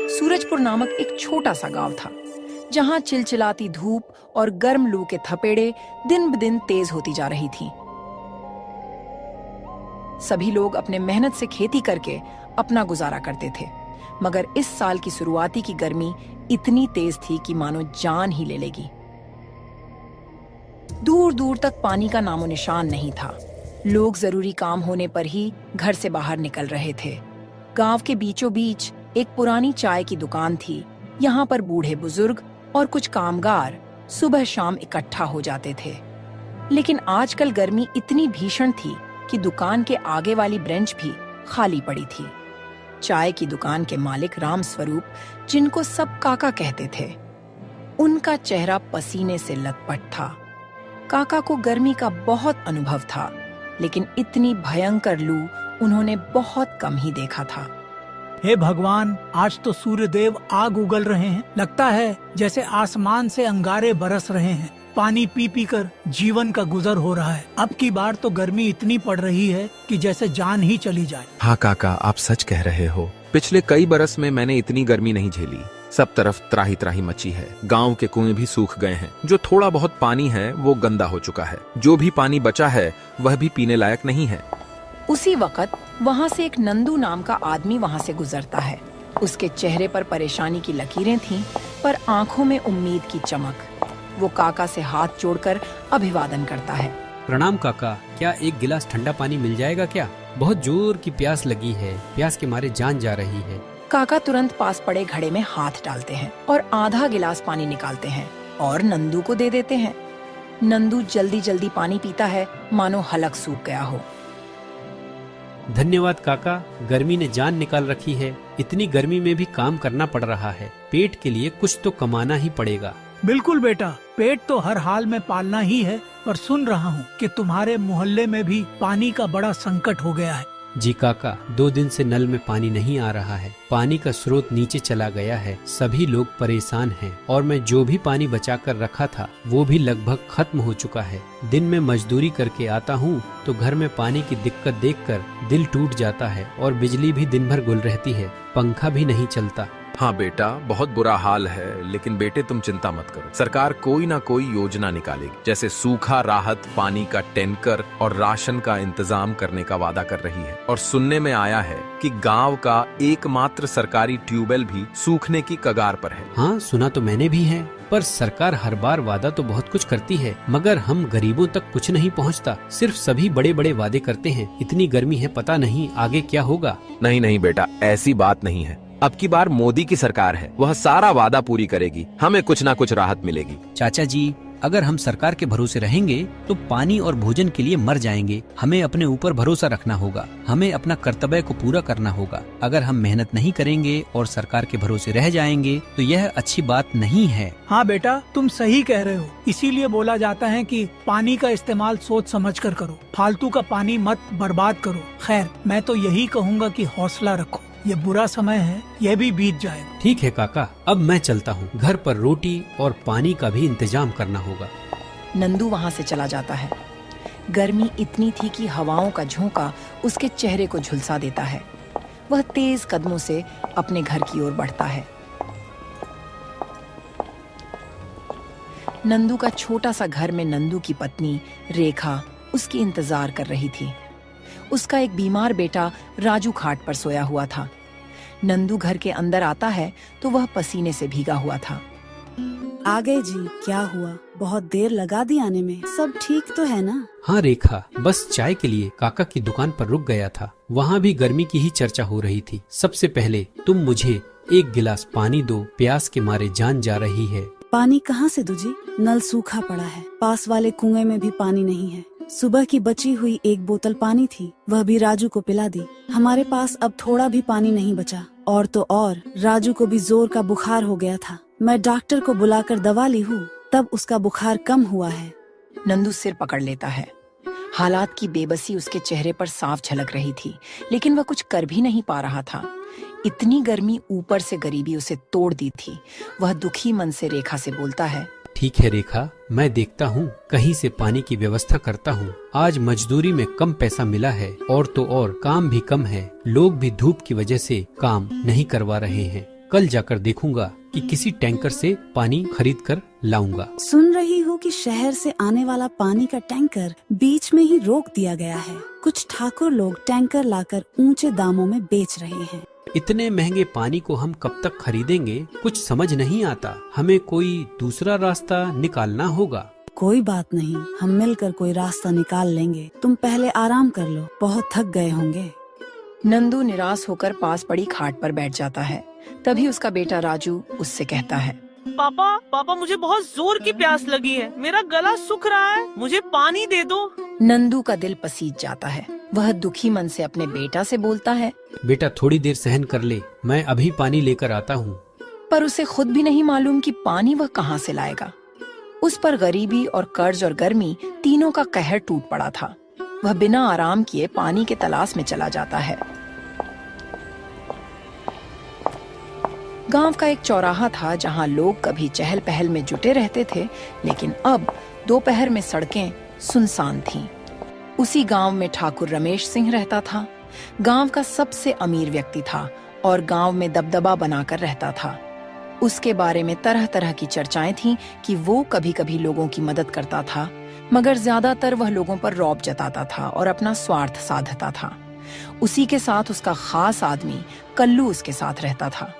सूरजपुर नामक एक छोटा सा गांव था, जहां चिलचिलाती धूप और गर्म लू के थपेड़े दिन ब दिन तेज होती जा रही थीं। सभी लोग अपने मेहनत से खेती करके अपना गुजारा करते थे, मगर इस साल की शुरुआती की गर्मी इतनी तेज थी कि मानो जान ही ले लेगी। दूर दूर तक पानी का नामो निशान नहीं था। लोग जरूरी काम होने पर ही घर से बाहर निकल रहे थे। गांव के बीचों बीच एक पुरानी चाय की दुकान थी। यहाँ पर बूढ़े बुजुर्ग और कुछ कामगार सुबह शाम इकट्ठा हो जाते थे। लेकिन आजकल गर्मी इतनी भीषण थी कि दुकान के आगे वाली बेंच भी खाली पड़ी थी। चाय की दुकान के मालिक राम स्वरूप, जिनको सब काका कहते थे, उनका चेहरा पसीने से लथपथ था। काका को गर्मी का बहुत अनुभव था, लेकिन इतनी भयंकर लू उन्होंने बहुत कम ही देखा था। हे भगवान, आज तो सूर्यदेव आग उगल रहे हैं। लगता है जैसे आसमान से अंगारे बरस रहे हैं। पानी पी पी कर जीवन का गुजर हो रहा है। अब की बार तो गर्मी इतनी पड़ रही है कि जैसे जान ही चली जाए। हाँ काका, आप सच कह रहे हो। पिछले कई बरस में मैंने इतनी गर्मी नहीं झेली। सब तरफ त्राही त्राही मची है। गांव के कुएं भी सूख गए हैं। जो थोड़ा बहुत पानी है वो गंदा हो चुका है। जो भी पानी बचा है वह भी पीने लायक नहीं है। उसी वक्त वहाँ से एक नंदू नाम का आदमी वहाँ से गुजरता है। उसके चेहरे पर परेशानी की लकीरें थीं, पर आंखों में उम्मीद की चमक। वो काका से हाथ जोड़कर अभिवादन करता है। प्रणाम काका, क्या एक गिलास ठंडा पानी मिल जाएगा क्या? बहुत जोर की प्यास लगी है। प्यास के मारे जान जा रही है। काका तुरंत पास पड़े घड़े में हाथ डालते हैं और आधा गिलास पानी निकालते हैं और नंदू को दे देते हैं। नंदू जल्दी जल्दी पानी पीता है, मानो हलक सूख गया हो। धन्यवाद काका, गर्मी ने जान निकाल रखी है। इतनी गर्मी में भी काम करना पड़ रहा है। पेट के लिए कुछ तो कमाना ही पड़ेगा। बिल्कुल बेटा, पेट तो हर हाल में पालना ही है। पर सुन रहा हूँ कि तुम्हारे मोहल्ले में भी पानी का बड़ा संकट हो गया है। जी काका, 2 दिन से नल में पानी नहीं आ रहा है। पानी का स्रोत नीचे चला गया है। सभी लोग परेशान हैं और मैं जो भी पानी बचा कर रखा था वो भी लगभग खत्म हो चुका है। दिन में मजदूरी करके आता हूँ तो घर में पानी की दिक्कत देखकर दिल टूट जाता है और बिजली भी दिन भर गुल रहती है। पंखा भी नहीं चलता। हाँ बेटा, बहुत बुरा हाल है, लेकिन बेटे तुम चिंता मत करो। सरकार कोई ना कोई योजना निकालेगी। जैसे सूखा राहत, पानी का टैंकर और राशन का इंतजाम करने का वादा कर रही है। और सुनने में आया है कि गांव का एकमात्र सरकारी ट्यूबवेल भी सूखने की कगार पर है। हाँ, सुना तो मैंने भी है। पर सरकार हर बार वादा तो बहुत कुछ करती है, मगर हम गरीबों तक कुछ नहीं पहुंचता। सिर्फ सभी बड़े बड़े वादे करते हैं। इतनी गर्मी है, पता नहीं आगे क्या होगा। नहीं नहीं बेटा, ऐसी बात नहीं है। अब की बार मोदी की सरकार है, वह सारा वादा पूरी करेगी। हमें कुछ ना कुछ राहत मिलेगी। चाचा जी, अगर हम सरकार के भरोसे रहेंगे तो पानी और भोजन के लिए मर जाएंगे। हमें अपने ऊपर भरोसा रखना होगा। हमें अपना कर्तव्य को पूरा करना होगा। अगर हम मेहनत नहीं करेंगे और सरकार के भरोसे रह जाएंगे तो यह अच्छी बात नहीं है। हाँ बेटा, तुम सही कह रहे हो। इसीलिए बोला जाता है कि पानी का इस्तेमाल सोच समझ कर करो। फालतू का पानी मत बर्बाद करो। खैर, मैं तो यही कहूँगा कि हौसला रखो। ये बुरा समय है, यह भी बीत जाएगा। ठीक है काका, अब मैं चलता हूँ। घर पर रोटी और पानी का भी इंतजाम करना होगा। नंदू वहाँ से चला जाता है। गर्मी इतनी थी कि हवाओं का झोंका उसके चेहरे को झुलसा देता है। वह तेज कदमों से अपने घर की ओर बढ़ता है। नंदू का छोटा सा घर में नंदू की पत्नी रेखा उसकी इंतजार कर रही थी। उसका एक बीमार बेटा राजू खाट पर सोया हुआ था। नंदू घर के अंदर आता है तो वह पसीने से भीगा हुआ था। आ गए जी, क्या हुआ? बहुत देर लगा दी आने में। सब ठीक तो है ना? हाँ रेखा, बस चाय के लिए काका की दुकान पर रुक गया था। वहाँ भी गर्मी की ही चर्चा हो रही थी। सबसे पहले तुम मुझे एक गिलास पानी दो, प्यास के मारे जान जा रही है। पानी कहाँ से दूं जी? नल सूखा पड़ा है। पास वाले कुएं में भी पानी नहीं है। सुबह की बची हुई एक बोतल पानी थी, वह भी राजू को पिला दी। हमारे पास अब थोड़ा भी पानी नहीं बचा। और तो और राजू को भी जोर का बुखार हो गया था। मैं डॉक्टर को बुलाकर दवा ली हूँ, तब उसका बुखार कम हुआ है। नंदू सिर पकड़ लेता है। हालात की बेबसी उसके चेहरे पर साफ झलक रही थी, लेकिन वह कुछ कर भी नहीं पा रहा था। इतनी गर्मी, ऊपर से गरीबी उसे तोड़ दी थी। वह दुखी मन से रेखा से बोलता है, ठीक है रेखा, मैं देखता हूँ, कहीं से पानी की व्यवस्था करता हूँ। आज मजदूरी में कम पैसा मिला है और तो और काम भी कम है। लोग भी धूप की वजह से काम नहीं करवा रहे हैं। कल जाकर देखूंगा कि किसी टैंकर से पानी खरीद कर लाऊंगा। सुन रही हूँ कि शहर से आने वाला पानी का टैंकर बीच में ही रोक दिया गया है। कुछ ठाकुर लोग टैंकर लाकर ऊंचे दामों में बेच रहे हैं। इतने महंगे पानी को हम कब तक खरीदेंगे? कुछ समझ नहीं आता। हमें कोई दूसरा रास्ता निकालना होगा। कोई बात नहीं, हम मिलकर कोई रास्ता निकाल लेंगे। तुम पहले आराम कर लो, बहुत थक गए होंगे। नंदू निराश होकर पास पड़ी खाट पर बैठ जाता है। तभी उसका बेटा राजू उससे कहता है, पापा मुझे बहुत जोर की प्यास लगी है। मेरा गला सूख रहा है, मुझे पानी दे दो। नंदू का दिल पसीज जाता है। वह दुखी मन से अपने बेटा से बोलता है, बेटा थोड़ी देर सहन कर ले, मैं अभी पानी लेकर आता हूँ। पर उसे खुद भी नहीं मालूम कि पानी वह कहाँ से लाएगा। उस पर गरीबी और कर्ज और गर्मी तीनों का कहर टूट पड़ा था। वह बिना आराम किए पानी के तलाश में चला जाता है। गांव का एक चौराहा था जहां लोग कभी चहल पहल में जुटे रहते थे, लेकिन अब दोपहर में सड़कें सुनसान थीं। उसी गांव में ठाकुर रमेश सिंह रहता था। गांव का सबसे अमीर व्यक्ति था और गांव में दबदबा बनाकर रहता था। उसके बारे में तरह तरह की चर्चाएं थीं कि वो कभी कभी लोगों की मदद करता था, मगर ज्यादातर वह लोगों पर रौब जताता था और अपना स्वार्थ साधता था। उसी के साथ उसका खास आदमी कल्लू उसके साथ रहता था।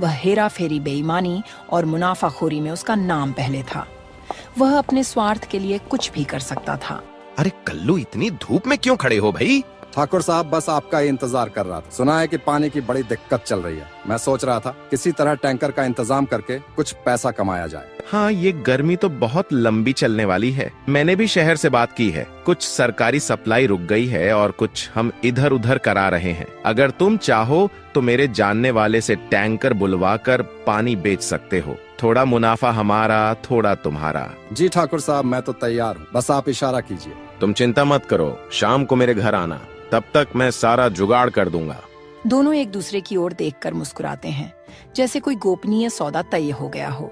वह हेरा फेरी, बेईमानी और मुनाफाखोरी में उसका नाम पहले था। वह अपने स्वार्थ के लिए कुछ भी कर सकता था। अरे कल्लू, इतनी धूप में क्यों खड़े हो भाई? ठाकुर साहब, बस आपका ही इंतजार कर रहा था। सुना है कि पानी की बड़ी दिक्कत चल रही है। मैं सोच रहा था किसी तरह टैंकर का इंतजाम करके कुछ पैसा कमाया जाए। हाँ, ये गर्मी तो बहुत लंबी चलने वाली है। मैंने भी शहर से बात की है। कुछ सरकारी सप्लाई रुक गई है और कुछ हम इधर उधर करा रहे हैं। अगर तुम चाहो तो मेरे जानने वाले से टैंकर बुलवा कर पानी बेच सकते हो। थोड़ा मुनाफा हमारा, थोड़ा तुम्हारा। जी ठाकुर साहब, मैं तो तैयार हूँ, बस आप इशारा कीजिए। तुम चिंता मत करो, शाम को मेरे घर आना, तब तक मैं सारा जुगाड़ कर दूंगा। दोनों एक दूसरे की ओर देखकर मुस्कुराते हैं, जैसे कोई गोपनीय सौदा तय हो गया हो।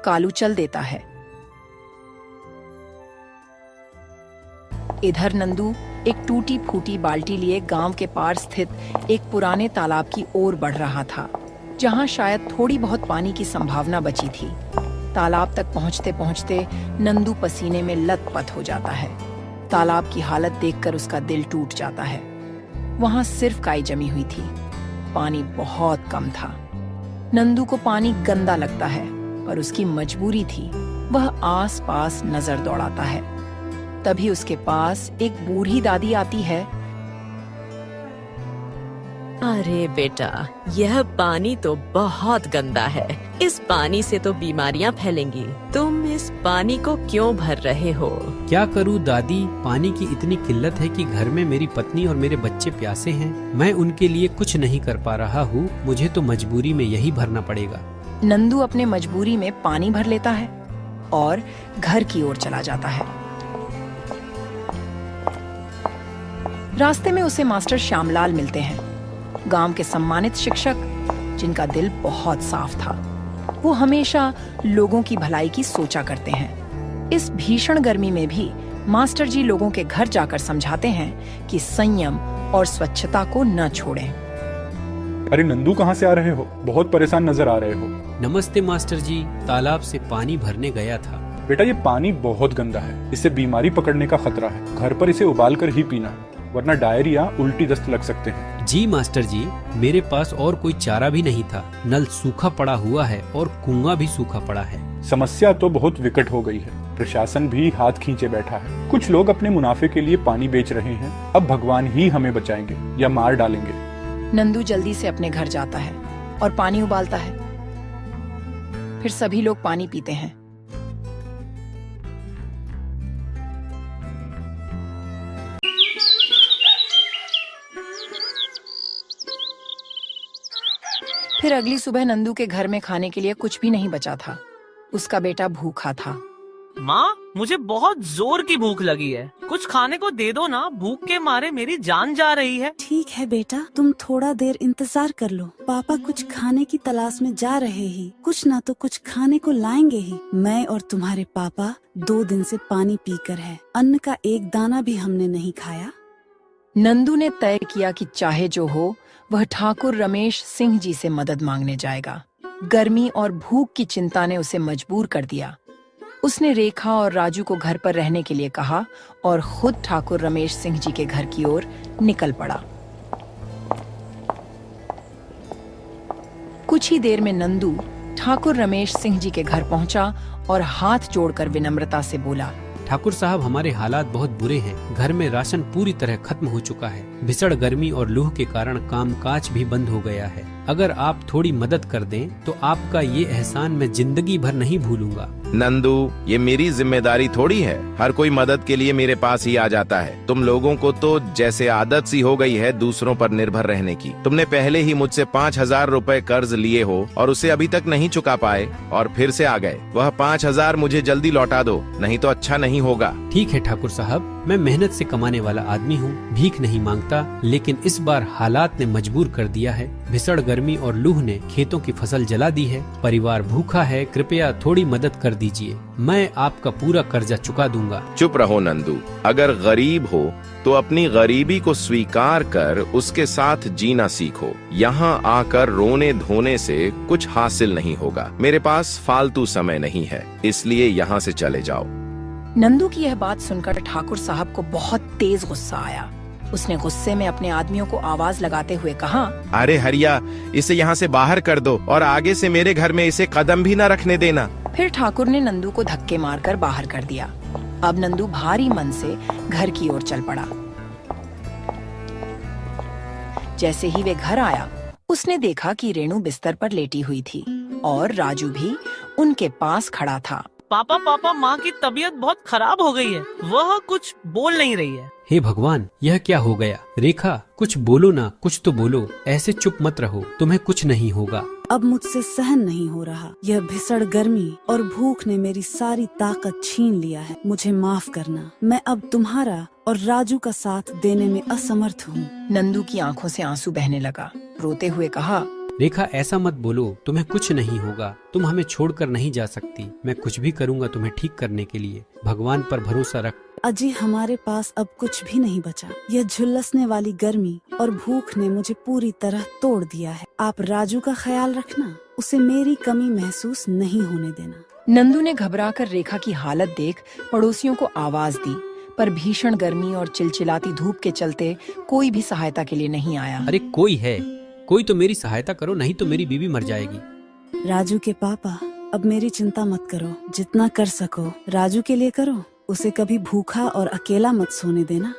कालू चल देता है। इधर नंदू एक टूटी फूटी बाल्टी लिए गांव के पार स्थित एक पुराने तालाब की ओर बढ़ रहा था, जहां शायद थोड़ी बहुत पानी की संभावना बची थी। तालाब तक पहुंचते पहुंचते नंदू पसीने में लथपथ हो जाता है। तालाब की हालत देखकर उसका दिल टूट जाता है। वहां सिर्फ काई जमी हुई थी, पानी बहुत कम था। नंदू को पानी गंदा लगता है, पर उसकी मजबूरी थी। वह आस पास नजर दौड़ाता है। तभी उसके पास एक बूढ़ी दादी आती है। अरे बेटा, यह पानी तो बहुत गंदा है। इस पानी से तो बीमारियां फैलेंगी। तुम इस पानी को क्यों भर रहे हो? क्या करूं दादी, पानी की इतनी किल्लत है कि घर में मेरी पत्नी और मेरे बच्चे प्यासे हैं। मैं उनके लिए कुछ नहीं कर पा रहा हूँ। मुझे तो मजबूरी में यही भरना पड़ेगा। नंदू अपने मजबूरी में पानी भर लेता है और घर की ओर चला जाता है। रास्ते में उसे मास्टर श्यामलाल मिलते हैं, गांव के सम्मानित शिक्षक, जिनका दिल बहुत साफ था। वो हमेशा लोगों की भलाई की सोचा करते हैं। इस भीषण गर्मी में भी मास्टर जी लोगों के घर जाकर समझाते हैं कि संयम और स्वच्छता को न छोड़ें। अरे नंदू, कहाँ से आ रहे हो? बहुत परेशान नजर आ रहे हो। नमस्ते मास्टर जी, तालाब से पानी भरने गया था। बेटा, ये पानी बहुत गंदा है। इससे बीमारी पकड़ने का खतरा है। घर पर इसे उबाल कर ही पीना है, वरना डायरिया, उल्टी दस्त लग सकते हैं। जी मास्टर जी, मेरे पास और कोई चारा भी नहीं था। नल सूखा पड़ा हुआ है और कुआं भी सूखा पड़ा है। समस्या तो बहुत विकट हो गई है। प्रशासन भी हाथ खींचे बैठा है। कुछ लोग अपने मुनाफे के लिए पानी बेच रहे हैं। अब भगवान ही हमें बचाएंगे या मार डालेंगे। नंदू जल्दी से अपने घर जाता है और पानी उबालता है। फिर सभी लोग पानी पीते हैं। फिर अगली सुबह नंदू के घर में खाने के लिए कुछ भी नहीं बचा था। उसका बेटा भूखा था। माँ मुझे बहुत जोर की भूख लगी है, कुछ खाने को दे दो ना, भूख के मारे मेरी जान जा रही है। ठीक है बेटा, तुम थोड़ा देर इंतजार कर लो। पापा कुछ खाने की तलाश में जा रहे ही, कुछ ना तो कुछ खाने को लाएंगे ही। मैं और तुम्हारे पापा 2 दिन से पानी पीकर है, अन्न का एक दाना भी हमने नहीं खाया। नंदू ने तय किया कि चाहे जो हो वह ठाकुर रमेश सिंह जी से मदद मांगने जाएगा। गर्मी और भूख की चिंता ने उसे मजबूर कर दिया। उसने रेखा और राजू को घर पर रहने के लिए कहा और खुद ठाकुर रमेश सिंह जी के घर की ओर निकल पड़ा। कुछ ही देर में नंदू ठाकुर रमेश सिंह जी के घर पहुंचा और हाथ जोड़कर विनम्रता से बोला, ठाकुर साहब, हमारे हालात बहुत बुरे हैं। घर में राशन पूरी तरह खत्म हो चुका है। भीषण गर्मी और लूह के कारण कामकाज भी बंद हो गया है। अगर आप थोड़ी मदद कर दें तो आपका ये एहसान मैं जिंदगी भर नहीं भूलूंगा। नंदू, ये मेरी जिम्मेदारी थोड़ी है। हर कोई मदद के लिए मेरे पास ही आ जाता है। तुम लोगों को तो जैसे आदत सी हो गई है दूसरों पर निर्भर रहने की। तुमने पहले ही मुझसे 5,000 रुपए कर्ज लिए हो और उसे अभी तक नहीं चुका पाए और फिर से आ गए। वह 5,000 मुझे जल्दी लौटा दो, नहीं तो अच्छा नहीं होगा। ठीक है ठाकुर साहब, मैं मेहनत से कमाने वाला आदमी हूँ, भीख नहीं मांगता, लेकिन इस बार हालात ने मजबूर कर दिया है। भीषण गर्मी और लूह ने खेतों की फसल जला दी है। परिवार भूखा है, कृपया थोड़ी मदद कर दीजिए। मैं आपका पूरा कर्जा चुका दूंगा। चुप रहो नंदू, अगर गरीब हो तो अपनी गरीबी को स्वीकार कर उसके साथ जीना सीखो। यहाँ आकर रोने धोने से कुछ हासिल नहीं होगा। मेरे पास फालतू समय नहीं है, इसलिए यहाँ से चले जाओ। नंदू की यह बात सुनकर ठाकुर साहब को बहुत तेज गुस्सा आया। उसने गुस्से में अपने आदमियों को आवाज लगाते हुए कहा, अरे हरिया, इसे यहाँ से बाहर कर दो और आगे से मेरे घर में इसे कदम भी न रखने देना। फिर ठाकुर ने नंदू को धक्के मारकर बाहर कर दिया। अब नंदू भारी मन से घर की ओर चल पड़ा। जैसे ही वे घर आया, उसने देखा कि रेणु बिस्तर पर लेटी हुई थी और राजू भी उनके पास खड़ा था। पापा, माँ की तबीयत बहुत खराब हो गई है, वह कुछ बोल नहीं रही है। हे भगवान, यह क्या हो गया? रेखा, कुछ बोलो ना, कुछ तो बोलो। ऐसे चुप मत रहो, तुम्हें कुछ नहीं होगा। अब मुझसे सहन नहीं हो रहा। यह भीषण गर्मी और भूख ने मेरी सारी ताकत छीन लिया है। मुझे माफ करना, मैं अब तुम्हारा और राजू का साथ देने में असमर्थ हूँ। नंदू की आंखों से आंसू बहने लगा। रोते हुए कहा, रेखा, ऐसा मत बोलो, तुम्हें कुछ नहीं होगा। तुम हमें छोड़कर नहीं जा सकती। मैं कुछ भी करूँगा तुम्हें ठीक करने के लिए। भगवान पर भरोसा रख। अजी, हमारे पास अब कुछ भी नहीं बचा। यह झुलसने वाली गर्मी और भूख ने मुझे पूरी तरह तोड़ दिया है। आप राजू का ख्याल रखना, उसे मेरी कमी महसूस नहीं होने देना। नंदू ने घबराकर रेखा की हालत देख पड़ोसियों को आवाज दी, पर भीषण गर्मी और चिलचिलाती धूप के चलते कोई भी सहायता के लिए नहीं आया। अरे कोई है, कोई तो मेरी सहायता करो, नहीं तो मेरी बीवी मर जाएगी। राजू के पापा, अब मेरी चिंता मत करो। जितना कर सको राजू के लिए करो। उसे कभी भूखा और अकेला मत सोने देना।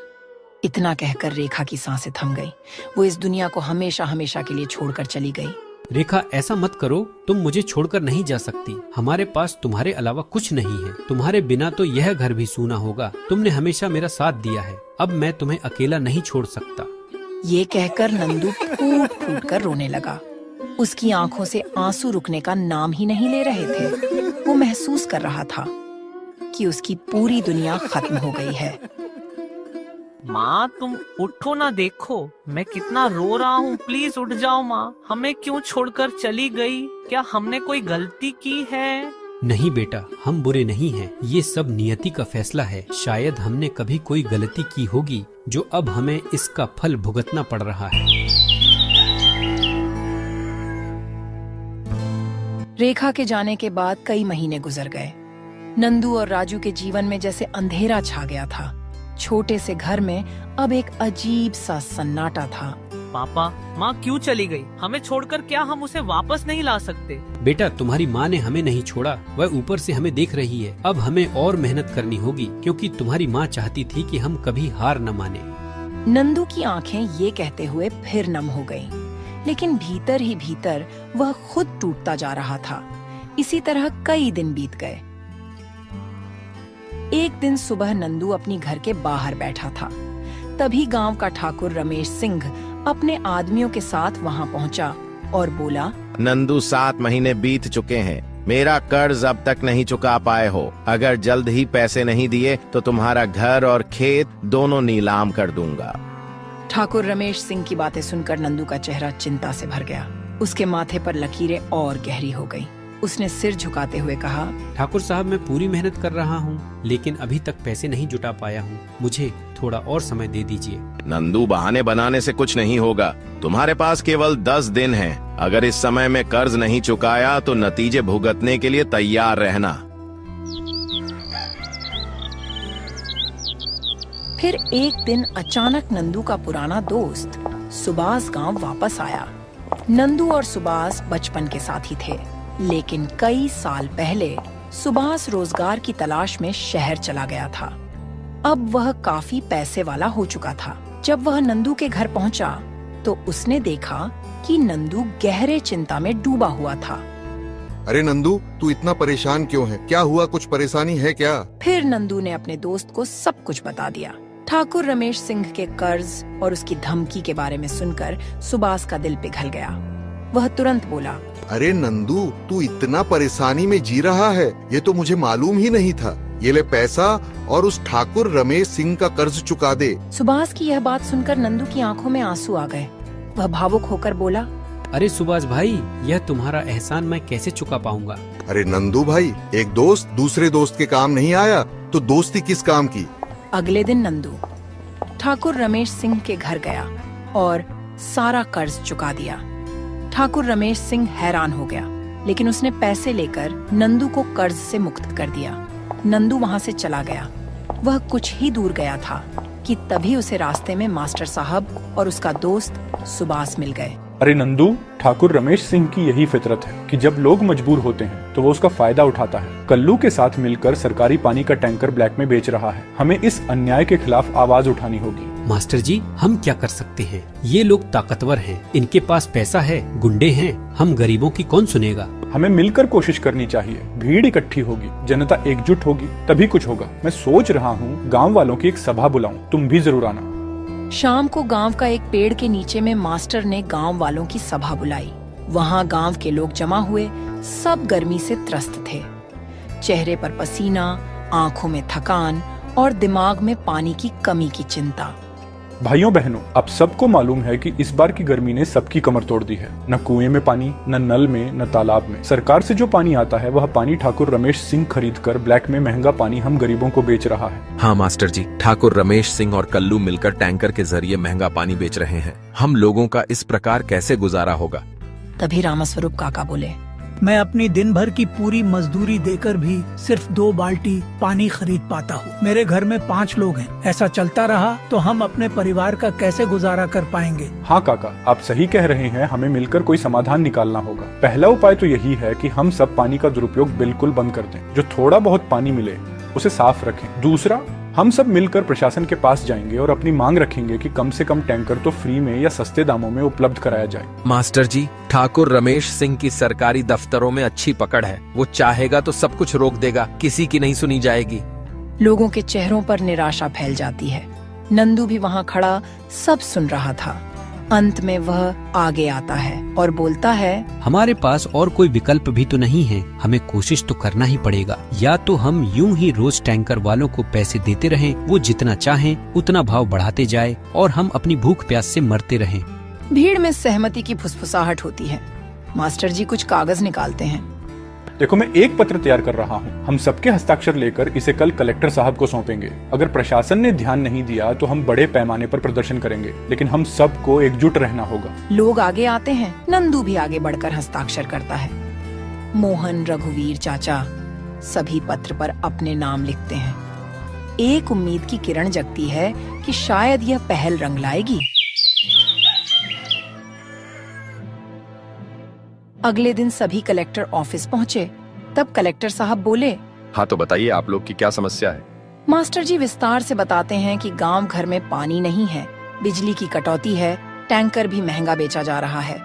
इतना कहकर रेखा की सांसें थम गईं। वो इस दुनिया को हमेशा हमेशा के लिए छोड़कर चली गई। रेखा, ऐसा मत करो, तुम मुझे छोड़कर नहीं जा सकती। हमारे पास तुम्हारे अलावा कुछ नहीं है। तुम्हारे बिना तो यह घर भी सूना होगा। तुमने हमेशा मेरा साथ दिया है, अब मैं तुम्हें अकेला नहीं छोड़ सकता। ये कहकर नंदू फूट फूट कर रोने लगा। उसकी आंखों से आंसू रुकने का नाम ही नहीं ले रहे थे। वो महसूस कर रहा था कि उसकी पूरी दुनिया खत्म हो गई है। माँ, तुम उठो ना, देखो मैं कितना रो रहा हूँ। प्लीज उठ जाओ माँ, हमें क्यों छोड़कर चली गई? क्या हमने कोई गलती की है? नहीं बेटा, हम बुरे नहीं हैं। ये सब नियति का फैसला है। शायद हमने कभी कोई गलती की होगी जो अब हमें इसका फल भुगतना पड़ रहा है। रेखा के जाने के बाद कई महीने गुजर गए। नंदू और राजू के जीवन में जैसे अंधेरा छा गया था। छोटे से घर में अब एक अजीब सा सन्नाटा था। पापा, माँ क्यों चली गई? हमें छोड़कर क्या हम उसे वापस नहीं ला सकते? बेटा, तुम्हारी माँ ने हमें नहीं छोड़ा, वह ऊपर से हमें देख रही है। अब हमें और मेहनत करनी होगी, क्योंकि तुम्हारी माँ चाहती थी कि हम कभी हार न माने। नंदू की आंखें ये कहते हुए फिर नम हो गईं, लेकिन भीतर ही भीतर वह खुद टूटता जा रहा था। इसी तरह कई दिन बीत गए। एक दिन सुबह नंदू अपनी घर के बाहर बैठा था। तभी गांव का ठाकुर रमेश सिंह अपने आदमियों के साथ वहां पहुंचा और बोला, नंदू, 7 महीने बीत चुके हैं। मेरा कर्ज अब तक नहीं चुका पाए हो। अगर जल्द ही पैसे नहीं दिए तो तुम्हारा घर और खेत दोनों नीलाम कर दूंगा। ठाकुर रमेश सिंह की बातें सुनकर नंदू का चेहरा चिंता से भर गया। उसके माथे पर लकीरें और गहरी हो गईं। उसने सिर झुकाते हुए कहा, ठाकुर साहब, मैं पूरी मेहनत कर रहा हूँ, लेकिन अभी तक पैसे नहीं जुटा पाया हूँ। मुझे थोड़ा और समय दे दीजिए। नंदू, बहाने बनाने से कुछ नहीं होगा। तुम्हारे पास केवल 10 दिन हैं। अगर इस समय में कर्ज नहीं चुकाया तो नतीजे भुगतने के लिए तैयार रहना। फिर एक दिन अचानक नंदू का पुराना दोस्त सुभाष गांव वापस आया। नंदू और सुभाष बचपन के साथी थे, लेकिन कई साल पहले सुभाष रोजगार की तलाश में शहर चला गया था। अब वह काफी पैसे वाला हो चुका था। जब वह नंदू के घर पहुंचा तो उसने देखा कि नंदू गहरे चिंता में डूबा हुआ था। अरे नंदू, तू इतना परेशान क्यों है? क्या हुआ? कुछ परेशानी है क्या? फिर नंदू ने अपने दोस्त को सब कुछ बता दिया। ठाकुर रमेश सिंह के कर्ज और उसकी धमकी के बारे में सुनकर सुभाष का दिल पिघल गया। वह तुरंत बोला, अरे नंदू, तू इतना परेशानी में जी रहा है, ये तो मुझे मालूम ही नहीं था। ये ले पैसा और उस ठाकुर रमेश सिंह का कर्ज चुका दे। सुभाष की यह बात सुनकर नंदू की आंखों में आंसू आ गए। वह भावुक होकर बोला, अरे सुभाष भाई, यह तुम्हारा एहसान मैं कैसे चुका पाऊंगा? अरे नंदू भाई, एक दोस्त दूसरे दोस्त के काम नहीं आया तो दोस्ती किस काम की? अगले दिन नंदू ठाकुर रमेश सिंह के घर गया और सारा कर्ज चुका दिया। ठाकुर रमेश सिंह हैरान हो गया, लेकिन उसने पैसे लेकर नंदू को कर्ज से मुक्त कर दिया। नंदू वहाँ से चला गया। वह कुछ ही दूर गया था कि तभी उसे रास्ते में मास्टर साहब और उसका दोस्त सुभाष मिल गए। अरे नंदू, ठाकुर रमेश सिंह की यही फितरत है कि जब लोग मजबूर होते हैं तो वो उसका फायदा उठाता है। कल्लू के साथ मिलकर सरकारी पानी का टैंकर ब्लैक में बेच रहा है। हमें इस अन्याय के खिलाफ आवाज उठानी होगी। मास्टर जी, हम क्या कर सकते हैं? ये लोग ताकतवर हैं, इनके पास पैसा है, गुंडे हैं। हम गरीबों की कौन सुनेगा? हमें मिलकर कोशिश करनी चाहिए। भीड़ इकट्ठी होगी, जनता एकजुट होगी, तभी कुछ होगा। मैं सोच रहा हूँ गाँव वालों की एक सभा बुलाऊं, तुम भी जरूर आना। शाम को गांव का एक पेड़ के नीचे में मास्टर ने गांव वालों की सभा बुलाई। वहां गांव के लोग जमा हुए। सब गर्मी से त्रस्त थे। चेहरे पर पसीना, आंखों में थकान और दिमाग में पानी की कमी की चिंता। भाइयों बहनों, अब सबको मालूम है कि इस बार की गर्मी ने सबकी कमर तोड़ दी है। न कुएं में पानी, न नल में, न तालाब में। सरकार से जो पानी आता है वह पानी ठाकुर रमेश सिंह खरीदकर ब्लैक में महंगा पानी हम गरीबों को बेच रहा है। हाँ मास्टर जी, ठाकुर रमेश सिंह और कल्लू मिलकर टैंकर के जरिए महंगा पानी बेच रहे हैं। हम लोगों का इस प्रकार कैसे गुजारा होगा? तभी रामस्वरूप काका बोले, मैं अपनी दिन भर की पूरी मजदूरी देकर भी सिर्फ 2 बाल्टी पानी खरीद पाता हूँ। मेरे घर में 5 लोग हैं। ऐसा चलता रहा तो हम अपने परिवार का कैसे गुजारा कर पाएंगे? हाँ काका, आप सही कह रहे हैं। हमें मिलकर कोई समाधान निकालना होगा। पहला उपाय तो यही है कि हम सब पानी का दुरुपयोग बिल्कुल बंद कर दें। जो थोड़ा बहुत पानी मिले उसे साफ रखें। दूसरा, हम सब मिलकर प्रशासन के पास जाएंगे और अपनी मांग रखेंगे कि कम से कम टैंकर तो फ्री में या सस्ते दामों में उपलब्ध कराया जाए। मास्टर जी, ठाकुर रमेश सिंह की सरकारी दफ्तरों में अच्छी पकड़ है। वो चाहेगा तो सब कुछ रोक देगा, किसी की नहीं सुनी जाएगी। लोगों के चेहरों पर निराशा फैल जाती है। नंदू भी वहाँ खड़ा सब सुन रहा था। अंत में वह आगे आता है और बोलता है, हमारे पास और कोई विकल्प भी तो नहीं है। हमें कोशिश तो करना ही पड़ेगा। या तो हम यूं ही रोज टैंकर वालों को पैसे देते रहें, वो जितना चाहें उतना भाव बढ़ाते जाए और हम अपनी भूख प्यास से मरते रहें। भीड़ में सहमति की फुसफुसाहट होती है। मास्टर जी कुछ कागज निकालते हैं। देखो, मैं एक पत्र तैयार कर रहा हूँ। हम सबके हस्ताक्षर लेकर इसे कल कलेक्टर साहब को सौंपेंगे। अगर प्रशासन ने ध्यान नहीं दिया तो हम बड़े पैमाने पर प्रदर्शन करेंगे, लेकिन हम सबको एकजुट रहना होगा। लोग आगे आते हैं। नंदू भी आगे बढ़कर हस्ताक्षर करता है। मोहन, रघुवीर चाचा सभी पत्र पर अपने नाम लिखते हैं। एक उम्मीद की किरण जगती है कि शायद यह पहल रंग लाएगी। अगले दिन सभी कलेक्टर ऑफिस पहुंचे। तब कलेक्टर साहब बोले, हाँ तो बताइए आप लोग की क्या समस्या है? मास्टर जी विस्तार से बताते हैं कि गांव घर में पानी नहीं है, बिजली की कटौती है, टैंकर भी महंगा बेचा जा रहा है।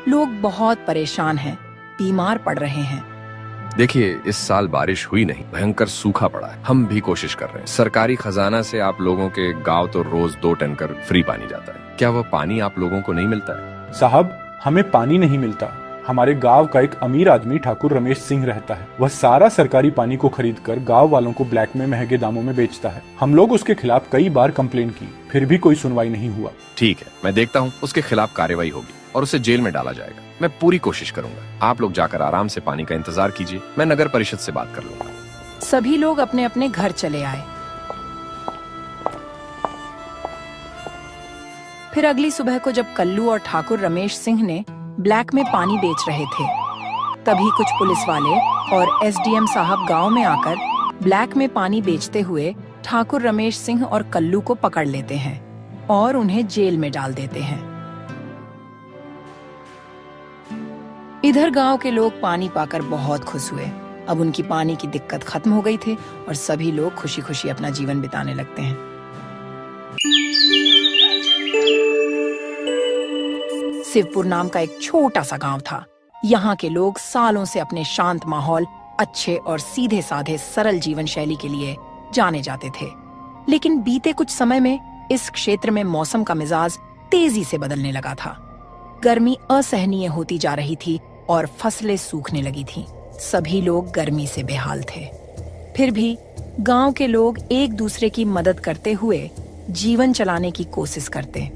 लोग बहुत परेशान हैं, बीमार पड़ रहे हैं। देखिए, इस साल बारिश हुई नहीं, भयंकर सूखा पड़ा है। हम भी कोशिश कर रहे हैं। सरकारी खजाना से आप लोगों के गाँव तो रोज 2 टैंकर फ्री पानी जाता है। क्या वह पानी आप लोगों को नहीं मिलता है? साहब, हमें पानी नहीं मिलता, हमारे गांव का एक अमीर आदमी ठाकुर रमेश सिंह रहता है। वह सारा सरकारी पानी को खरीदकर गांव वालों को ब्लैक में महंगे दामों में बेचता है। हम लोग उसके खिलाफ कई बार कंप्लेन की, फिर भी कोई सुनवाई नहीं हुआ। ठीक है, मैं देखता हूँ, उसके खिलाफ कार्रवाई होगी और उसे जेल में डाला जाएगा। मैं पूरी कोशिश करूंगा। आप लोग जाकर आराम से पानी का इंतजार कीजिए, मैं नगर परिषद से बात कर लूंगा। सभी लोग अपने अपने घर चले आए। फिर अगली सुबह को जब कल्लू और ठाकुर रमेश सिंह ने ब्लैक में पानी बेच रहे थे, तभी कुछ पुलिस वाले और एसडीएम साहब गांव में आकर ब्लैक में पानी बेचते हुए ठाकुर रमेश सिंह और कल्लू को पकड़ लेते हैं और उन्हें जेल में डाल देते हैं। इधर गांव के लोग पानी पाकर बहुत खुश हुए। अब उनकी पानी की दिक्कत खत्म हो गई थी और सभी लोग खुशी खुशी अपना जीवन बिताने लगते हैं। शिवपुर नाम का एक छोटा सा गांव था। यहाँ के लोग सालों से अपने शांत माहौल, अच्छे और सीधे साधे सरल जीवन शैली के लिए जाने जाते थे। लेकिन बीते कुछ समय में इस क्षेत्र में मौसम का मिजाज तेजी से बदलने लगा था। गर्मी असहनीय होती जा रही थी और फसलें सूखने लगी थीं। सभी लोग गर्मी से बेहाल थे। फिर भी गांव के लोग एक दूसरे की मदद करते हुए जीवन चलाने की कोशिश करते।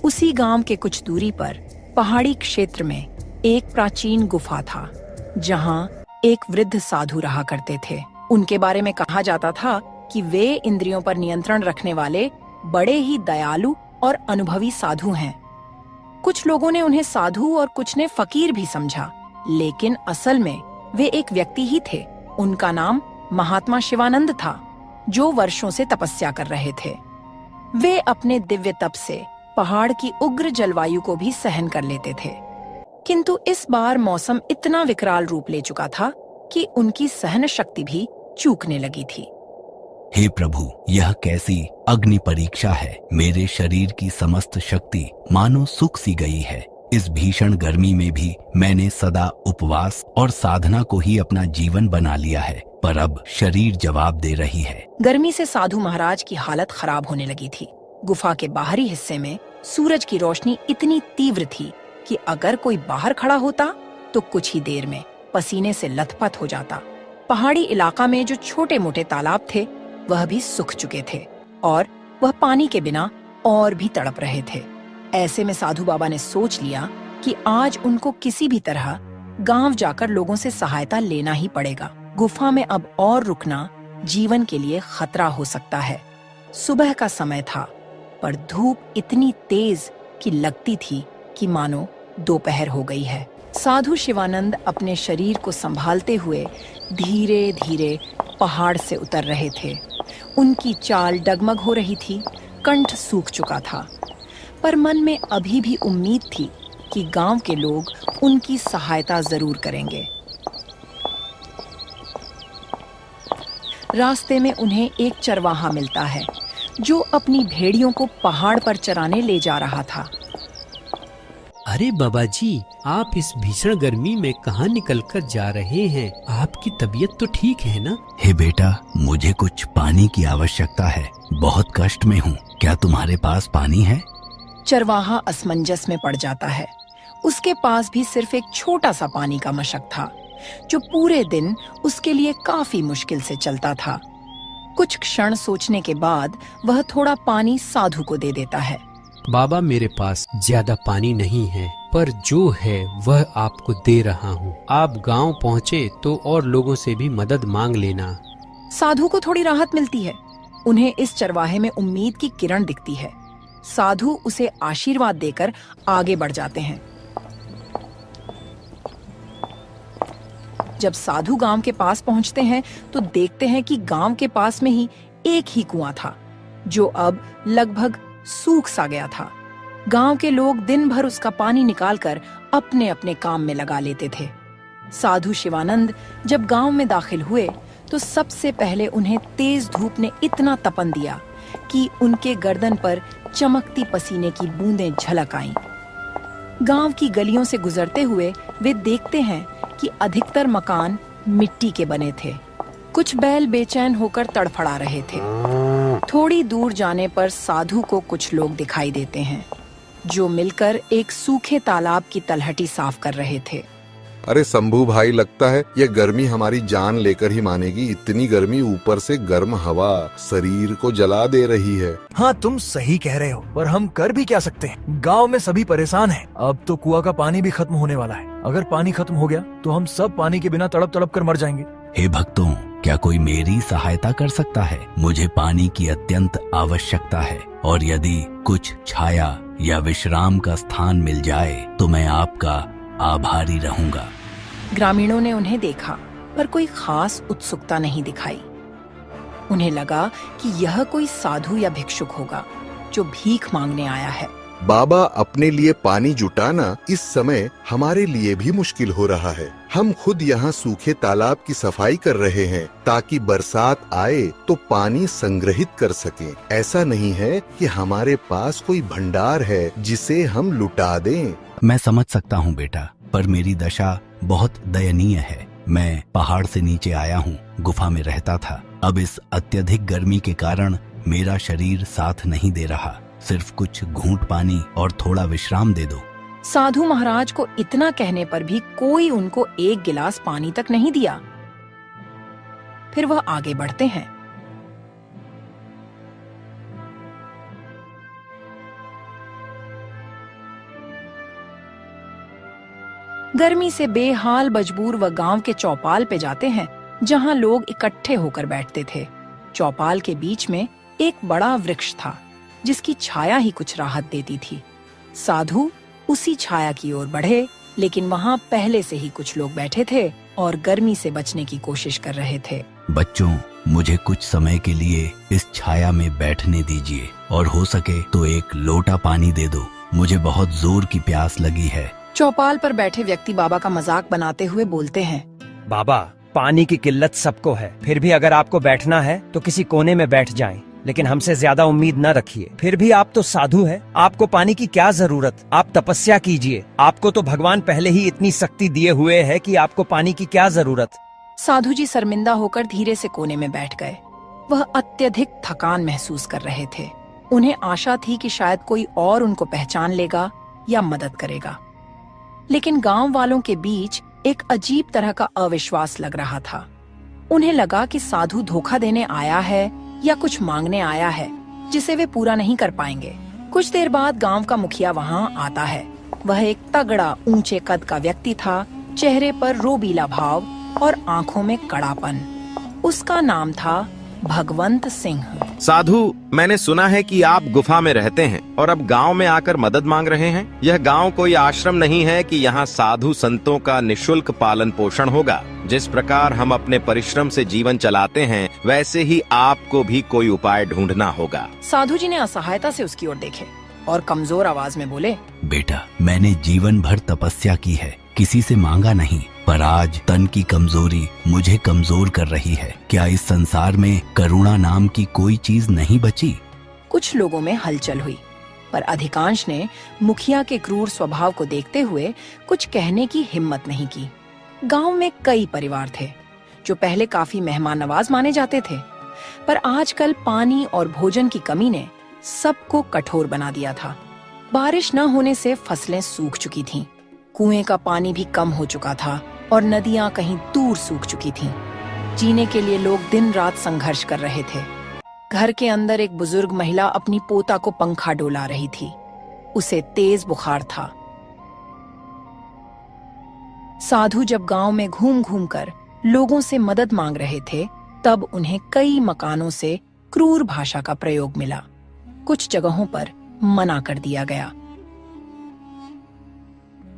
उसी गांव के कुछ दूरी पर पहाड़ी क्षेत्र में एक प्राचीन गुफा था, जहां एक वृद्ध साधु रहा करते थे। उनके बारे में कहा जाता था कि वे इंद्रियों पर नियंत्रण रखने वाले बड़े ही दयालु और अनुभवी साधु हैं। कुछ लोगों ने उन्हें साधु और कुछ ने फकीर भी समझा, लेकिन असल में वे एक व्यक्ति ही थे। उनका नाम महात्मा शिवानंद था, जो वर्षों से तपस्या कर रहे थे। वे अपने दिव्य तप से पहाड़ की उग्र जलवायु को भी सहन कर लेते थे। किंतु इस बार मौसम इतना विकराल रूप ले चुका था कि उनकी सहन शक्ति भी चूकने लगी थी। हे प्रभु, यह कैसी अग्नि परीक्षा है। मेरे शरीर की समस्त शक्ति मानो सूख सी गई है। इस भीषण गर्मी में भी मैंने सदा उपवास और साधना को ही अपना जीवन बना लिया है, पर अब शरीर जवाब दे रही है। गर्मी से साधु महाराज की हालत खराब होने लगी थी। गुफा के बाहरी हिस्से में सूरज की रोशनी इतनी तीव्र थी कि अगर कोई बाहर खड़ा होता तो कुछ ही देर में पसीने से लथपथ हो जाता। पहाड़ी इलाका में जो छोटे मोटे तालाब थे वह भी सूख चुके थे और वह पानी के बिना और भी तड़प रहे थे। ऐसे में साधु बाबा ने सोच लिया कि आज उनको किसी भी तरह गांव जाकर लोगों से सहायता लेना ही पड़ेगा। गुफा में अब और रुकना जीवन के लिए खतरा हो सकता है। सुबह का समय था, पर धूप इतनी तेज कि लगती थी कि मानो दोपहर हो गई है। साधु शिवानंद अपने शरीर को संभालते हुए धीरे धीरे पहाड़ से उतर रहे थे। उनकी चाल डगमग हो रही थी, कंठ सूख चुका था, पर मन में अभी भी उम्मीद थी कि गांव के लोग उनकी सहायता जरूर करेंगे। रास्ते में उन्हें एक चरवाहा मिलता है, जो अपनी भेड़ियों को पहाड़ पर चराने ले जा रहा था। अरे बाबा जी, आप इस भीषण गर्मी में कहाँ निकल कर जा रहे हैं? आपकी तबीयत तो ठीक है ना? हे बेटा, मुझे कुछ पानी की आवश्यकता है। बहुत कष्ट में हूँ। क्या तुम्हारे पास पानी है? चरवाहा असमंजस में पड़ जाता है। उसके पास भी सिर्फ एक छोटा सा पानी का मशक था, जो पूरे दिन उसके लिए काफी मुश्किल से चलता था। कुछ क्षण सोचने के बाद वह थोड़ा पानी साधु को दे देता है। बाबा, मेरे पास ज्यादा पानी नहीं है, पर जो है वह आपको दे रहा हूँ। आप गांव पहुँचे तो और लोगों से भी मदद मांग लेना। साधु को थोड़ी राहत मिलती है। उन्हें इस चरवाहे में उम्मीद की किरण दिखती है। साधु उसे आशीर्वाद देकर आगे बढ़ जाते हैं। जब साधु गांव के पास पहुंचते हैं तो देखते हैं कि गांव के पास में ही एक ही कुआं था, जो अब लगभग सूख सा गया था। गांव के लोग दिन भर उसका पानी निकालकर अपने अपने काम में लगा लेते थे। साधु शिवानंद जब गांव में दाखिल हुए तो सबसे पहले उन्हें तेज धूप ने इतना तपन दिया कि उनके गर्दन पर चमकती पसीने की बूंदें झलक आईं। गांव की गलियों से गुजरते हुए वे देखते हैं कि अधिकतर मकान मिट्टी के बने थे। कुछ बैल बेचैन होकर तड़फड़ा रहे थे। थोड़ी दूर जाने पर साधु को कुछ लोग दिखाई देते हैं, जो मिलकर एक सूखे तालाब की तलहटी साफ कर रहे थे। अरे शंभू भाई, लगता है ये गर्मी हमारी जान लेकर ही मानेगी। इतनी गर्मी, ऊपर से गर्म हवा शरीर को जला दे रही है। हाँ, तुम सही कह रहे हो, पर हम कर भी क्या सकते हैं? गांव में सभी परेशान हैं। अब तो कुआं का पानी भी खत्म होने वाला है। अगर पानी खत्म हो गया तो हम सब पानी के बिना तड़प तड़प कर मर जाएंगे। हे भक्तों, क्या कोई मेरी सहायता कर सकता है? मुझे पानी की अत्यंत आवश्यकता है, और यदि कुछ छाया या विश्राम का स्थान मिल जाए तो मैं आपका आभारी रहूंगा। ग्रामीणों ने उन्हें देखा, पर कोई खास उत्सुकता नहीं दिखाई। उन्हें लगा कि यह कोई साधु या भिक्षुक होगा जो भीख मांगने आया है। बाबा, अपने लिए पानी जुटाना इस समय हमारे लिए भी मुश्किल हो रहा है। हम खुद यहाँ सूखे तालाब की सफाई कर रहे हैं ताकि बरसात आए तो पानी संग्रहित कर सकें। ऐसा नहीं है कि हमारे पास कोई भंडार है जिसे हम लुटा दें। मैं समझ सकता हूँ बेटा, पर मेरी दशा बहुत दयनीय है। मैं पहाड़ से नीचे आया हूँ, गुफा में रहता था। अब इस अत्यधिक गर्मी के कारण मेरा शरीर साथ नहीं दे रहा। सिर्फ कुछ घूंट पानी और थोड़ा विश्राम दे दो। साधु महाराज को इतना कहने पर भी कोई उनको एक गिलास पानी तक नहीं दिया। फिर वह आगे बढ़ते हैं। गर्मी से बेहाल मजबूर वह गांव के चौपाल पे जाते हैं, जहां लोग इकट्ठे होकर बैठते थे। चौपाल के बीच में एक बड़ा वृक्ष था जिसकी छाया ही कुछ राहत देती थी। साधु उसी छाया की ओर बढ़े, लेकिन वहाँ पहले से ही कुछ लोग बैठे थे और गर्मी से बचने की कोशिश कर रहे थे। बच्चों, मुझे कुछ समय के लिए इस छाया में बैठने दीजिए, और हो सके तो एक लोटा पानी दे दो। मुझे बहुत जोर की प्यास लगी है। चौपाल पर बैठे व्यक्ति बाबा का मजाक बनाते हुए बोलते हैं, बाबा, पानी की किल्लत सबको है, फिर भी अगर आपको बैठना है तो किसी कोने में बैठ जाएं। लेकिन हमसे ज्यादा उम्मीद न रखिए। फिर भी आप तो साधु हैं, आपको पानी की क्या जरूरत? आप तपस्या कीजिए। आपको तो भगवान पहले ही इतनी शक्ति दिए हुए है कि आपको पानी की क्या जरूरत? साधु जी शर्मिंदा होकर धीरे से कोने में बैठ गए। वह अत्यधिक थकान महसूस कर रहे थे। उन्हें आशा थी कि शायद कोई और उनको पहचान लेगा या मदद करेगा, लेकिन गांव वालों के बीच एक अजीब तरह का अविश्वास लग रहा था। उन्हें लगा कि साधु धोखा देने आया है या कुछ मांगने आया है जिसे वे पूरा नहीं कर पाएंगे। कुछ देर बाद गांव का मुखिया वहां आता है। वह एक तगड़ा ऊंचे कद का व्यक्ति था, चेहरे पर रोबीला भाव और आंखों में कड़ापन। उसका नाम था भगवंत सिंह। साधु, मैंने सुना है कि आप गुफा में रहते हैं और अब गांव में आकर मदद मांग रहे हैं। यह गांव कोई आश्रम नहीं है कि यहाँ साधु संतों का निशुल्क पालन पोषण होगा। जिस प्रकार हम अपने परिश्रम से जीवन चलाते हैं, वैसे ही आपको भी कोई उपाय ढूंढना होगा। साधु जी ने असहायता से उसकी ओर देखे और कमजोर आवाज में बोले, बेटा, मैंने जीवन भर तपस्या की है, किसी से मांगा नहीं, पर आज तन की कमजोरी मुझे कमजोर कर रही है। क्या इस संसार में करुणा नाम की कोई चीज नहीं बची? कुछ लोगों में हलचल हुई, पर अधिकांश ने मुखिया के क्रूर स्वभाव को देखते हुए कुछ कहने की हिम्मत नहीं की। गांव में कई परिवार थे जो पहले काफी मेहमान नवाज माने जाते थे, पर आजकल पानी और भोजन की कमी ने सबको कठोर बना दिया था। बारिश न होने से फसलें सूख चुकी थीं, कुएं का पानी भी कम हो चुका था और नदियां कहीं दूर सूख चुकी थीं। जीने के लिए लोग दिन रात संघर्ष कर रहे थे। घर के अंदर एक बुजुर्ग महिला अपनी पोता को पंखा डोला रही थी। उसे तेज बुखार था। साधु जब गांव में घूम घूम कर लोगों से मदद मांग रहे थे, तब उन्हें कई मकानों से क्रूर भाषा का प्रयोग मिला। कुछ जगहों पर मना कर दिया गया,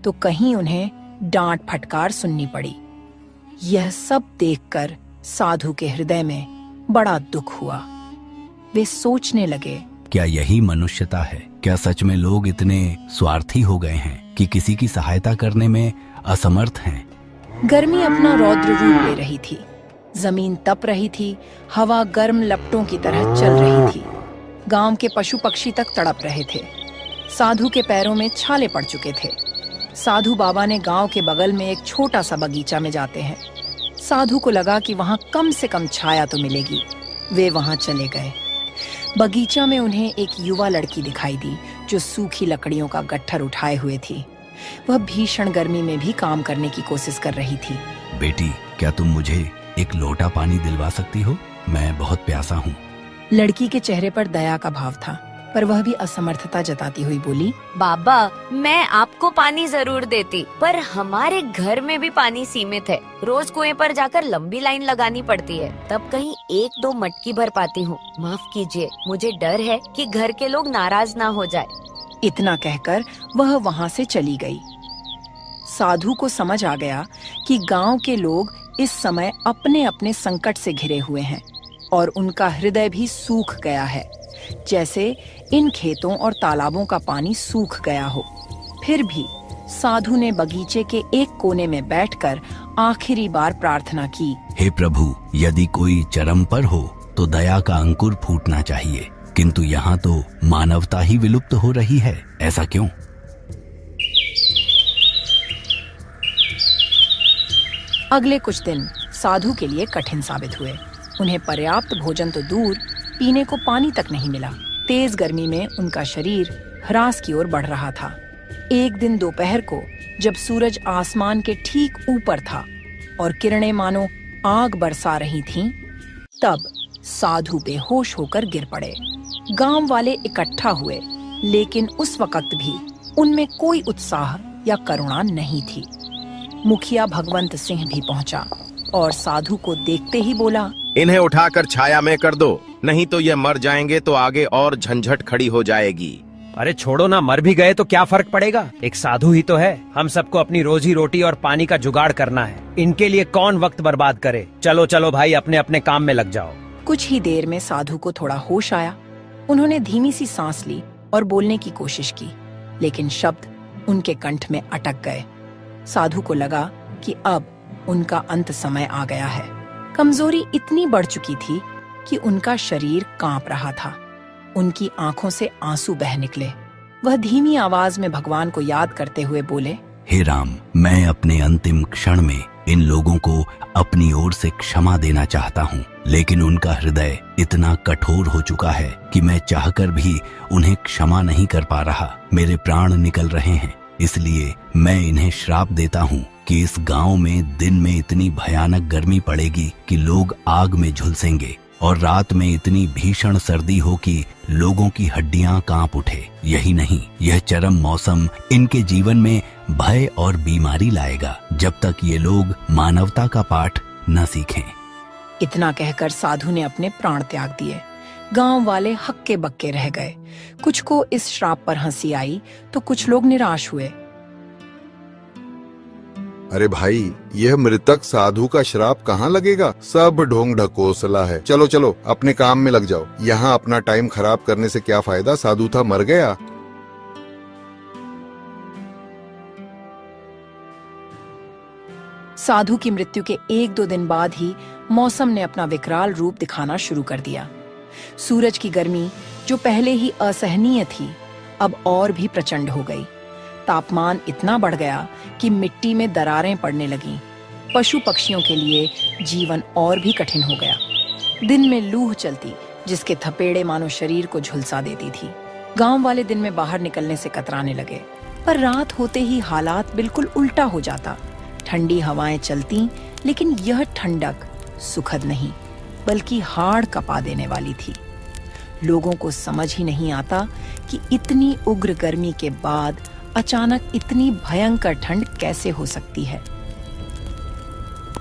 तो कहीं उन्हें डांट फटकार सुननी पड़ी। यह सब देखकर साधु के हृदय में बड़ा दुख हुआ। वे सोचने लगे, क्या यही मनुष्यता है? क्या सच में लोग इतने स्वार्थी हो गए हैं कि किसी की सहायता करने में असमर्थ हैं? गर्मी अपना रौद्र रूप ले रही थी। जमीन तप रही थी, हवा गर्म लपटों की तरह चल रही थी। गांव के पशु पक्षी तक तड़प रहे थे। साधु के पैरों में छाले पड़ चुके थे। साधु बाबा ने गांव के बगल में एक छोटा सा बगीचा में जाते हैं। साधु को लगा कि वहां कम से कम छाया तो मिलेगी। वे वहां चले गए। बगीचा में उन्हें एक युवा लड़की दिखाई दी जो सूखी लकड़ियों का गट्ठर उठाए हुए थी। वह भीषण गर्मी में भी काम करने की कोशिश कर रही थी। बेटी, क्या तुम मुझे एक लोटा पानी दिलवा सकती हो? मैं बहुत प्यासा हूँ। लड़की के चेहरे पर दया का भाव था, पर वह भी असमर्थता जताती हुई बोली, बाबा, मैं आपको पानी जरूर देती, पर हमारे घर में भी पानी सीमित है। रोज कुएं पर जाकर लंबी लाइन लगानी पड़ती है, तब कहीं 1-2 मटकी भर पाती हूँ। माफ कीजिए, मुझे डर है कि घर के लोग नाराज ना हो जाए। इतना कहकर वह वहाँ से चली गई। साधु को समझ आ गया कि गांव के लोग इस समय अपने अपने संकट से घिरे हुए हैं और उनका हृदय भी सूख गया है, जैसे इन खेतों और तालाबों का पानी सूख गया हो। फिर भी साधु ने बगीचे के एक कोने में बैठकर आखिरी बार प्रार्थना की, हे प्रभु, यदि कोई चरम पर हो तो दया का अंकुर फूटना चाहिए, किंतु यहाँ तो मानवता ही विलुप्त हो रही है। ऐसा क्यों? अगले कुछ दिन साधु के लिए कठिन साबित हुए। उन्हें पर्याप्त भोजन तो दूर, पीने को पानी तक नहीं मिला। तेज गर्मी में उनका शरीर ह्रास की ओर बढ़ रहा था। एक दिन दोपहर को जब सूरज आसमान के ठीक ऊपर था और किरणें मानो आग बरसा रही थीं, तब साधु बेहोश होकर गिर पड़े। गांव वाले इकट्ठा हुए, लेकिन उस वक्त भी उनमें कोई उत्साह या करुणा नहीं थी। मुखिया भगवंत सिंह भी पहुंचा और साधु को देखते ही बोला, इन्हें उठाकर छाया में कर दो, नहीं तो ये मर जाएंगे तो आगे और झंझट खड़ी हो जाएगी। अरे छोड़ो ना, मर भी गए तो क्या फर्क पड़ेगा, एक साधु ही तो है। हम सबको अपनी रोजी रोटी और पानी का जुगाड़ करना है, इनके लिए कौन वक्त बर्बाद करे। चलो चलो भाई, अपने अपने काम में लग जाओ। कुछ ही देर में साधु को थोड़ा होश आया। उन्होंने धीमी सी सांस ली और बोलने की कोशिश की, लेकिन शब्द उनके कंठ में अटक गए। साधु को लगा कि अब उनका अंत समय आ गया है। कमजोरी इतनी बढ़ चुकी थी कि उनका शरीर कांप रहा था। उनकी आंखों से आंसू बह निकले। वह धीमी आवाज में भगवान को याद करते हुए बोले, हे राम, मैं अपने अंतिम क्षण में इन लोगों को अपनी ओर से क्षमा देना चाहता हूँ, लेकिन उनका हृदय इतना कठोर हो चुका है कि मैं चाहकर भी उन्हें क्षमा नहीं कर पा रहा। मेरे प्राण निकल रहे हैं, इसलिए मैं इन्हें श्राप देता हूँ कि इस गांव में दिन में इतनी भयानक गर्मी पड़ेगी कि लोग आग में झुलसेंगे और रात में इतनी भीषण सर्दी हो कि लोगों की हड्डियां कांप उठे। यही नहीं, यह चरम मौसम इनके जीवन में भय और बीमारी लाएगा जब तक ये लोग मानवता का पाठ न सीखें। इतना कहकर साधु ने अपने प्राण त्याग दिए। गांव वाले हक्के बक्के रह गए। कुछ को इस श्राप पर हंसी आई तो कुछ लोग निराश हुए। अरे भाई, यह मृतक साधु का श्राप कहाँ लगेगा? सब ढोंग ढकोसला है। चलो चलो, अपने काम में लग जाओ। यहाँ अपना टाइम खराब करने से क्या फायदा? साधु था, मर गया। साधु की मृत्यु के 1-2 दिन बाद ही मौसम ने अपना विकराल रूप दिखाना शुरू कर दिया। सूरज की गर्मी, जो पहले ही असहनीय थी, अब और भी प्रचंड हो गई। तापमान इतना बढ़ गया कि मिट्टी में दरारें पड़ने लगीं। पशु पक्षियों के लिए जीवन और भी कठिन हो गया। दिन में लूह चलती, जिसके थपेड़े मानो शरीर को झुलसा देती थी। गांव वाले दिन में बाहर निकलने से कतराने लगे, पर रात होते ही हालात बिल्कुल उल्टा हो जाता। ठंडी हवाएं चलती, लेकिन यह ठंडक सुखद नहीं, बल्कि हाड़ कपा देने वाली थी। लोगों को समझ ही नहीं आता कि इतनी उग्र गर्मी के बाद अचानक इतनी भयंकर ठंड कैसे हो सकती है।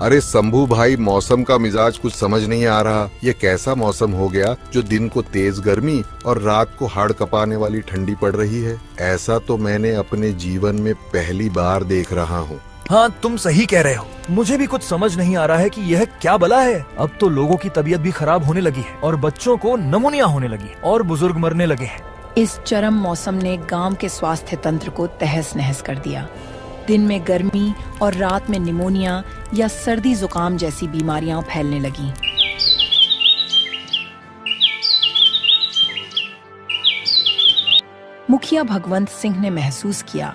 अरे शंभू भाई, मौसम का मिजाज कुछ समझ नहीं आ रहा। ये कैसा मौसम हो गया जो दिन को तेज गर्मी और रात को हाड़ कपाने वाली ठंडी पड़ रही है? ऐसा तो मैंने अपने जीवन में पहली बार देख रहा हूँ। हाँ, तुम सही कह रहे हो। मुझे भी कुछ समझ नहीं आ रहा है कि यह क्या बला है। अब तो लोगों की तबीयत भी खराब होने लगी है और बच्चों को निमोनिया होने लगी और बुजुर्ग मरने लगे हैं। इस चरम मौसम ने गांव के स्वास्थ्य तंत्र को तहस नहस कर दिया। दिन में गर्मी और रात में निमोनिया या सर्दी जुकाम जैसी बीमारियां फैलने लगीं। मुखिया भगवंत सिंह ने महसूस किया,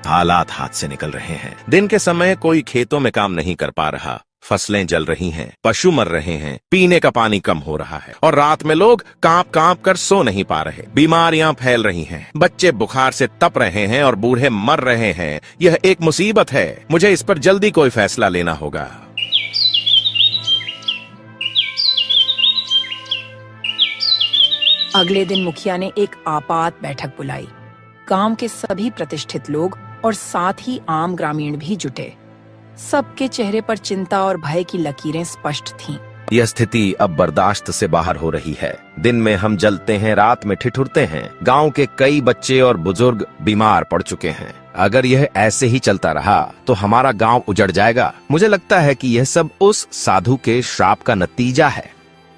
हालात हाथ से निकल रहे हैं। दिन के समय कोई खेतों में काम नहीं कर पा रहा, फसलें जल रही हैं, पशु मर रहे हैं, पीने का पानी कम हो रहा है और रात में लोग कांप कांप कर सो नहीं पा रहे। बीमारियां फैल रही हैं, बच्चे बुखार से तप रहे हैं और बूढ़े मर रहे हैं। यह एक मुसीबत है। मुझे इस पर जल्दी कोई फैसला लेना होगा। अगले दिन मुखिया ने एक आपात बैठक बुलाई। गांव के सभी प्रतिष्ठित लोग और साथ ही आम ग्रामीण भी जुटे। सबके चेहरे पर चिंता और भय की लकीरें स्पष्ट थीं। यह स्थिति अब बर्दाश्त से बाहर हो रही है। दिन में हम जलते हैं, रात में ठिठुरते हैं। गांव के कई बच्चे और बुजुर्ग बीमार पड़ चुके हैं। अगर यह ऐसे ही चलता रहा तो हमारा गांव उजड़ जाएगा। मुझे लगता है कि यह सब उस साधु के श्राप का नतीजा है।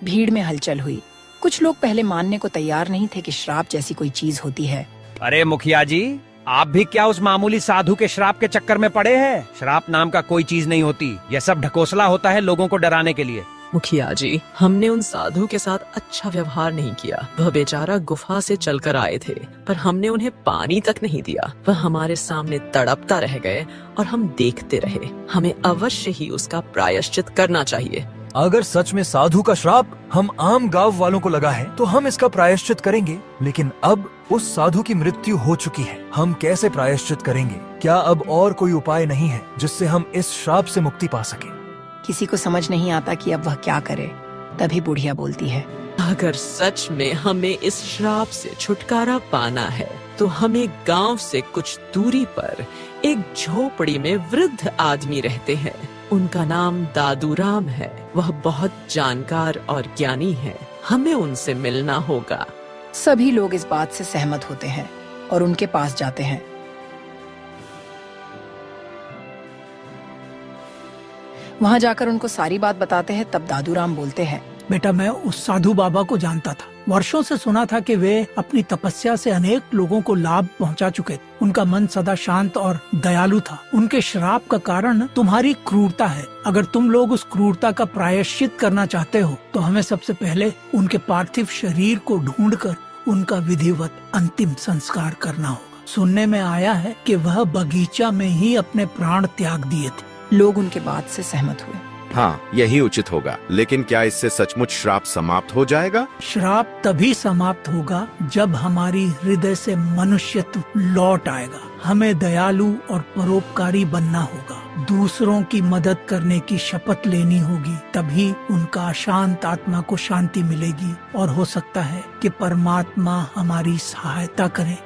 भीड़ में हलचल हुई। कुछ लोग पहले मानने को तैयार नहीं थे कि श्राप जैसी कोई चीज होती है। अरे मुखिया जी, आप भी क्या उस मामूली साधु के श्राप के चक्कर में पड़े हैं? श्राप नाम का कोई चीज नहीं होती। यह सब ढकोसला होता है लोगों को डराने के लिए। मुखिया जी, हमने उन साधु के साथ अच्छा व्यवहार नहीं किया। वह बेचारा गुफा से चलकर आए थे, पर हमने उन्हें पानी तक नहीं दिया। वह हमारे सामने तड़पता रह गए और हम देखते रहे। हमें अवश्य ही उसका प्रायश्चित करना चाहिए। अगर सच में साधु का श्राप हम आम गांव वालों को लगा है तो हम इसका प्रायश्चित करेंगे, लेकिन अब उस साधु की मृत्यु हो चुकी है। हम कैसे प्रायश्चित करेंगे? क्या अब और कोई उपाय नहीं है जिससे हम इस श्राप से मुक्ति पा सके? किसी को समझ नहीं आता कि अब वह क्या करे। तभी बुढ़िया बोलती है, अगर सच में हमें इस श्राप से छुटकारा पाना है तो हमें गांव से कुछ दूरी पर एक झोपड़ी में वृद्ध आदमी रहते हैं। उनका नाम दादूराम है। वह बहुत जानकार और ज्ञानी है। हमें उनसे मिलना होगा। सभी लोग इस बात से सहमत होते हैं और उनके पास जाते हैं। वहां जाकर उनको सारी बात बताते हैं। तब दादूराम बोलते हैं, बेटा, मैं उस साधु बाबा को जानता था। वर्षों से सुना था कि वे अपनी तपस्या से अनेक लोगों को लाभ पहुंचा चुके थे। उनका मन सदा शांत और दयालु था। उनके श्राप का कारण तुम्हारी क्रूरता है। अगर तुम लोग उस क्रूरता का प्रायश्चित करना चाहते हो तो हमें सबसे पहले उनके पार्थिव शरीर को ढूंढकर उनका विधिवत अंतिम संस्कार करना होगा। सुनने में आया है कि वह बगीचा में ही अपने प्राण त्याग दिए थे। लोग उनके बात से सहमत हुए। हाँ, यही उचित होगा। लेकिन क्या इससे सचमुच श्राप समाप्त हो जाएगा? श्राप तभी समाप्त होगा जब हमारी हृदय से मनुष्यत्व लौट आएगा। हमें दयालु और परोपकारी बनना होगा। दूसरों की मदद करने की शपथ लेनी होगी। तभी उनका अशांत आत्मा को शांति मिलेगी और हो सकता है कि परमात्मा हमारी सहायता करे।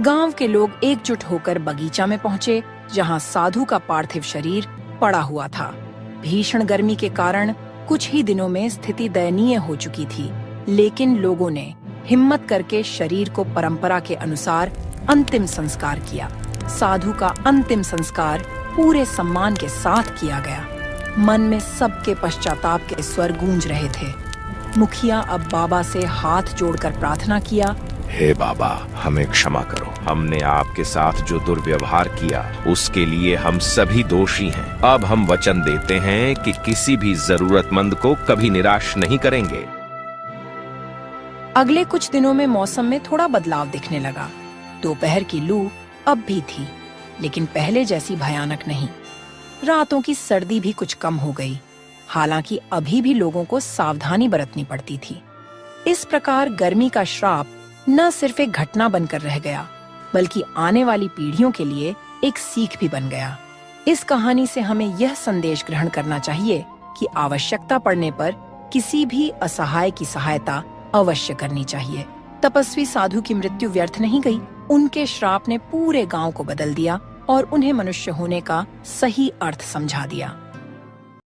गांव के लोग एकजुट होकर बगीचा में पहुँचे, जहाँ साधु का पार्थिव शरीर पड़ा हुआ था। भीषण गर्मी के कारण कुछ ही दिनों में स्थिति दयनीय हो चुकी थी, लेकिन लोगों ने हिम्मत करके शरीर को परंपरा के अनुसार अंतिम संस्कार किया। साधु का अंतिम संस्कार पूरे सम्मान के साथ किया गया। मन में सबके पश्चाताप के स्वर गूंज रहे थे। मुखिया अब बाबा से हाथ जोड़कर प्रार्थना किया, हे बाबा, हमें क्षमा करो। हमने आपके साथ जो दुर्व्यवहार किया उसके लिए हम सभी दोषी हैं। अब हम वचन देते हैं कि किसी भी जरूरतमंद को कभी निराश नहीं करेंगे। अगले कुछ दिनों में मौसम में थोड़ा बदलाव दिखने लगा। दोपहर की लू अब भी थी, लेकिन पहले जैसी भयानक नहीं। रातों की सर्दी भी कुछ कम हो गई। हालांकि अभी भी लोगों को सावधानी बरतनी पड़ती थी। इस प्रकार गर्मी का श्राप न सिर्फ एक घटना बनकर रह गया, बल्कि आने वाली पीढ़ियों के लिए एक सीख भी बन गया। इस कहानी से हमें यह संदेश ग्रहण करना चाहिए कि आवश्यकता पड़ने पर किसी भी असहाय की सहायता अवश्य करनी चाहिए। तपस्वी साधु की मृत्यु व्यर्थ नहीं गई। उनके श्राप ने पूरे गांव को बदल दिया और उन्हें मनुष्य होने का सही अर्थ समझा दिया।